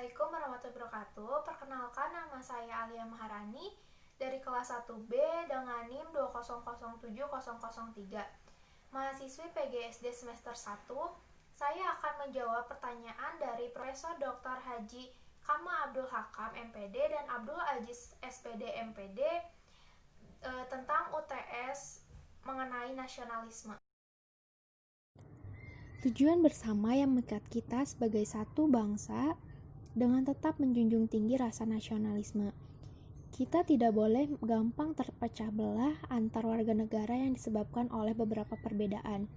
Assalamualaikum warahmatullahi wabarakatuh. Perkenalkan, nama saya Alia Maharani dari kelas 1B dengan NIM 2007003. Mahasiswi PGSD semester 1. Saya akan menjawab pertanyaan dari Profesor Dr. Haji Kama Abdul Hakam MPD dan Abdul Aziz SPD MPD tentang UTS mengenai nasionalisme. Tujuan bersama yang mengikat kita sebagai satu bangsa dengan tetap menjunjung tinggi rasa nasionalisme. Kita tidak boleh gampang terpecah belah antar warga negara yang disebabkan oleh beberapa perbedaan,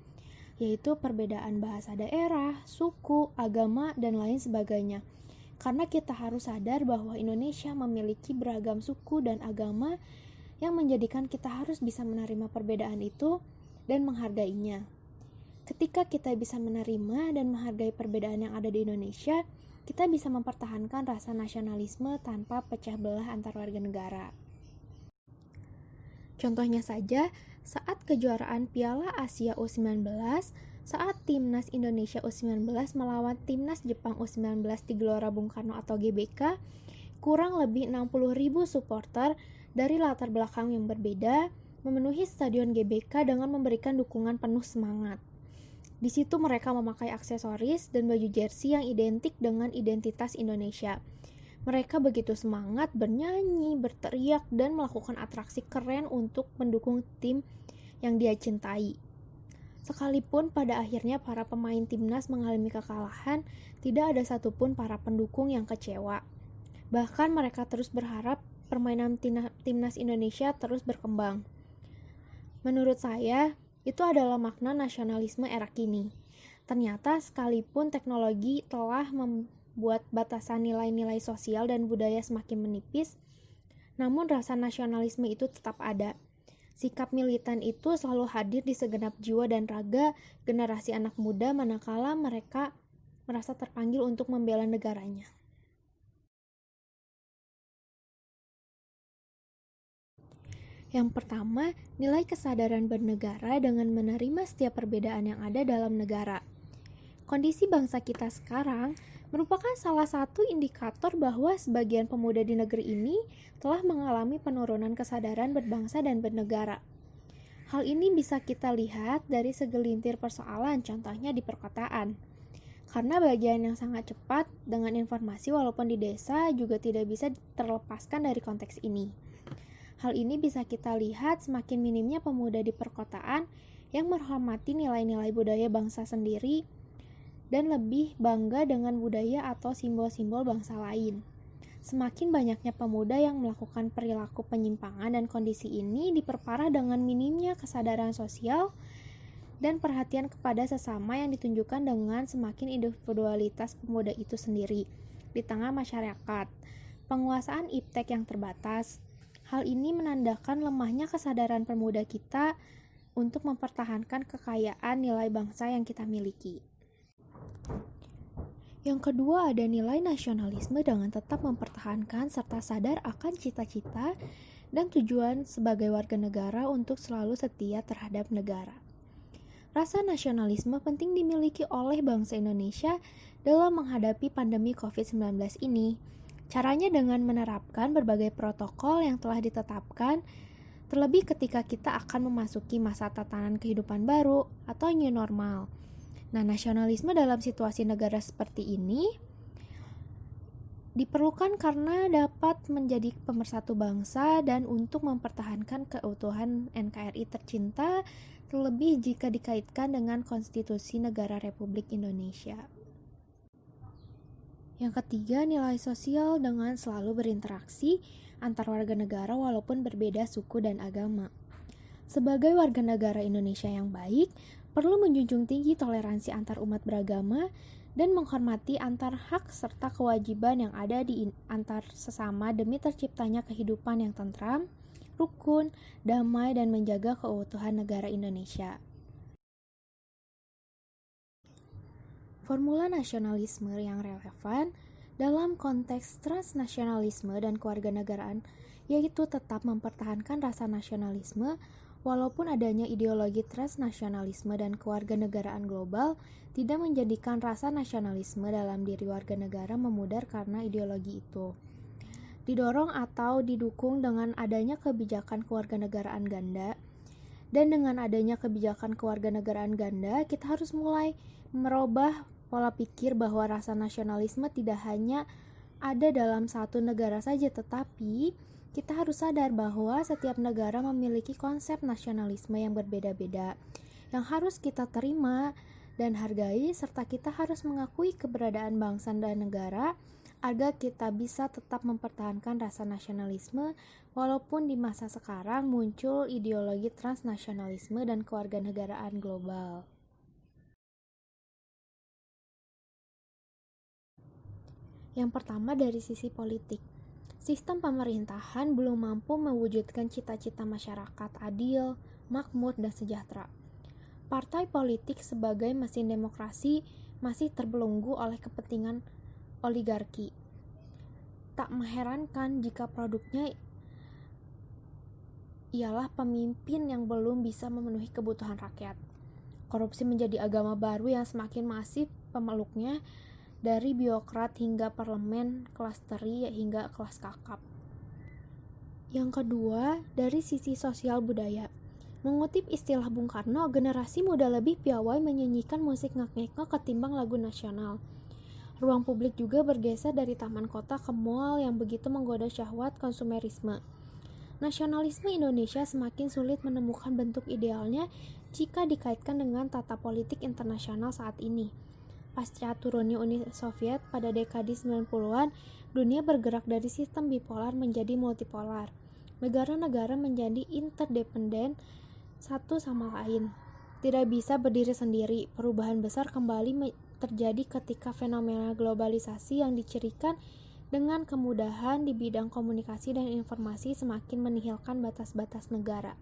yaitu perbedaan bahasa daerah, suku, agama, dan lain sebagainya. Karena kita harus sadar bahwa Indonesia memiliki beragam suku dan agama yang menjadikan kita harus bisa menerima perbedaan itu dan menghargainya. Ketika kita bisa menerima dan menghargai perbedaan yang ada di Indonesia, kita bisa mempertahankan rasa nasionalisme tanpa pecah belah antar warga negara. Contohnya saja, saat kejuaraan Piala Asia U19, saat Timnas Indonesia U19 melawan Timnas Jepang U19 di Gelora Bung Karno atau GBK, kurang lebih 60.000 supporter dari latar belakang yang berbeda memenuhi Stadion GBK dengan memberikan dukungan penuh semangat. Di situ mereka memakai aksesoris dan baju jersey yang identik dengan identitas Indonesia. Mereka begitu semangat bernyanyi, berteriak, dan melakukan atraksi keren untuk mendukung tim yang dia cintai. Sekalipun pada akhirnya para pemain timnas mengalami kekalahan, tidak ada satupun para pendukung yang kecewa. Bahkan mereka terus berharap permainan timnas Indonesia terus berkembang. Menurut saya, itu adalah makna nasionalisme era kini. Ternyata sekalipun teknologi telah membuat batasan nilai-nilai sosial dan budaya semakin menipis, namun rasa nasionalisme itu tetap ada. Sikap militan itu selalu hadir di segenap jiwa dan raga generasi anak muda manakala mereka merasa terpanggil untuk membela negaranya. Yang pertama, nilai kesadaran bernegara dengan menerima setiap perbedaan yang ada dalam negara. Kondisi bangsa kita sekarang merupakan salah satu indikator bahwa sebagian pemuda di negeri ini telah mengalami penurunan kesadaran berbangsa dan bernegara. Hal ini bisa kita lihat dari segelintir persoalan, contohnya di perkotaan. Karena bagian yang sangat cepat dengan informasi walaupun di desa juga tidak bisa terlepaskan dari konteks ini. Hal ini bisa kita lihat semakin minimnya pemuda di perkotaan yang menghormati nilai-nilai budaya bangsa sendiri dan lebih bangga dengan budaya atau simbol-simbol bangsa lain. Semakin banyaknya pemuda yang melakukan perilaku penyimpangan dan kondisi ini diperparah dengan minimnya kesadaran sosial dan perhatian kepada sesama yang ditunjukkan dengan semakin individualitas pemuda itu sendiri di tengah masyarakat. Penguasaan iptek yang terbatas. Hal ini menandakan lemahnya kesadaran pemuda kita untuk mempertahankan kekayaan nilai bangsa yang kita miliki. Yang kedua, ada nilai nasionalisme dengan tetap mempertahankan serta sadar akan cita-cita dan tujuan sebagai warga negara untuk selalu setia terhadap negara. Rasa nasionalisme penting dimiliki oleh bangsa Indonesia dalam menghadapi pandemi COVID-19 ini. Caranya dengan menerapkan berbagai protokol yang telah ditetapkan, terlebih ketika kita akan memasuki masa tatanan kehidupan baru atau new normal. Nah, nasionalisme dalam situasi negara seperti ini diperlukan karena dapat menjadi pemersatu bangsa dan untuk mempertahankan keutuhan NKRI tercinta, terlebih jika dikaitkan dengan konstitusi negara Republik Indonesia. Yang ketiga, nilai sosial dengan selalu berinteraksi antar warga negara walaupun berbeda suku dan agama. Sebagai warga negara Indonesia yang baik, perlu menjunjung tinggi toleransi antar umat beragama dan menghormati antar hak serta kewajiban yang ada di antar sesama demi terciptanya kehidupan yang tentram, rukun, damai, dan menjaga keutuhan negara Indonesia. Formula nasionalisme yang relevan dalam konteks transnasionalisme dan kewarganegaraan yaitu tetap mempertahankan rasa nasionalisme Walaupun adanya ideologi transnasionalisme dan kewarganegaraan global tidak menjadikan rasa nasionalisme dalam diri warga negara memudar karena ideologi itu. Didorong atau didukung dengan adanya kebijakan kewarganegaraan ganda, dan dengan adanya kebijakan kewarganegaraan ganda, kita harus mulai merubah pola pikir bahwa rasa nasionalisme tidak hanya ada dalam satu negara saja, tetapi kita harus sadar bahwa setiap negara memiliki konsep nasionalisme yang berbeda-beda, yang harus kita terima dan hargai, serta kita harus mengakui keberadaan bangsa dan negara agar kita bisa tetap mempertahankan rasa nasionalisme walaupun di masa sekarang muncul ideologi transnasionalisme dan kewarganegaraan global. Yang pertama dari sisi politik. Sistem pemerintahan belum mampu mewujudkan cita-cita masyarakat adil, makmur, dan sejahtera. Partai politik sebagai mesin demokrasi masih terbelenggu oleh kepentingan oligarki. Tak mengherankan jika produknya ialah pemimpin yang belum bisa memenuhi kebutuhan rakyat. Korupsi menjadi agama baru yang semakin masif pemeluknya, dari birokrat hingga parlemen, kelas teri hingga kelas kakap. Yang kedua, dari sisi sosial budaya. Mengutip istilah Bung Karno, generasi muda lebih piawai menyanyikan musik ngak-ngekno ketimbang lagu nasional. Ruang publik juga bergeser dari taman kota ke mall yang begitu menggoda syahwat konsumerisme. Nasionalisme Indonesia semakin sulit menemukan bentuk idealnya jika dikaitkan dengan tata politik internasional saat ini. Pasca turunnya Uni Soviet pada dekade 90-an, dunia bergerak dari sistem bipolar menjadi multipolar. Negara-negara menjadi interdependen satu sama lain. Tidak bisa berdiri sendiri. Perubahan besar kembali terjadi ketika fenomena globalisasi yang dicirikan dengan kemudahan di bidang komunikasi dan informasi semakin menihilkan batas-batas negara.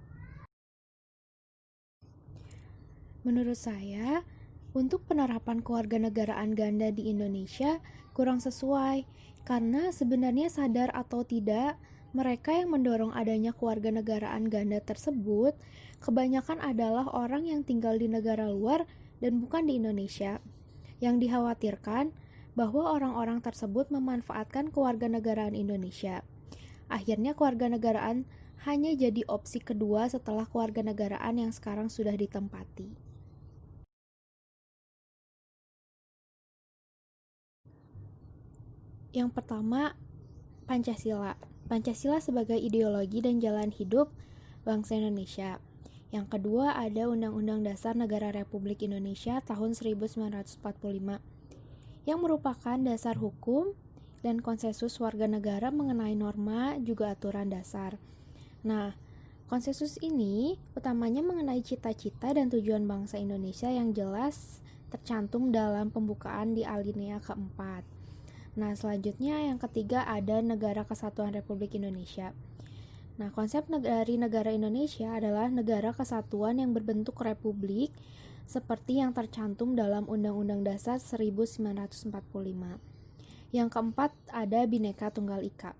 Menurut saya, untuk penerapan kewarganegaraan ganda di Indonesia kurang sesuai, karena sebenarnya sadar atau tidak, mereka yang mendorong adanya kewarganegaraan ganda tersebut kebanyakan adalah orang yang tinggal di negara luar dan bukan di Indonesia. Yang dikhawatirkan bahwa orang-orang tersebut memanfaatkan kewarganegaraan Indonesia. Akhirnya kewarganegaraan hanya jadi opsi kedua setelah kewarganegaraan yang sekarang sudah ditempati. Yang pertama, Pancasila. Pancasila sebagai ideologi dan jalan hidup bangsa Indonesia. Yang kedua ada Undang-Undang Dasar Negara Republik Indonesia tahun 1945 yang merupakan dasar hukum dan konsensus warga negara mengenai norma juga aturan dasar. Nah, konsensus ini utamanya mengenai cita-cita dan tujuan bangsa Indonesia yang jelas tercantum dalam pembukaan di alinea keempat. Nah, selanjutnya yang ketiga ada Negara Kesatuan Republik Indonesia. Nah, konsep dari negara Indonesia adalah negara kesatuan yang berbentuk republik seperti yang tercantum dalam Undang-Undang Dasar 1945. Yang keempat ada Bhinneka Tunggal Ika.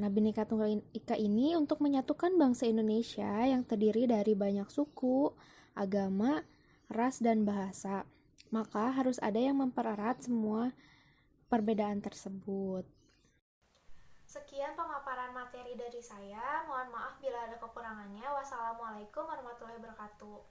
Nah, Bhinneka Tunggal Ika ini untuk menyatukan bangsa Indonesia yang terdiri dari banyak suku, agama, ras, dan bahasa. Maka harus ada yang mempererat semua perbedaan tersebut. Sekian pemaparan materi dari saya. Mohon maaf bila ada kekurangannya. Wassalamualaikum warahmatullahi wabarakatuh.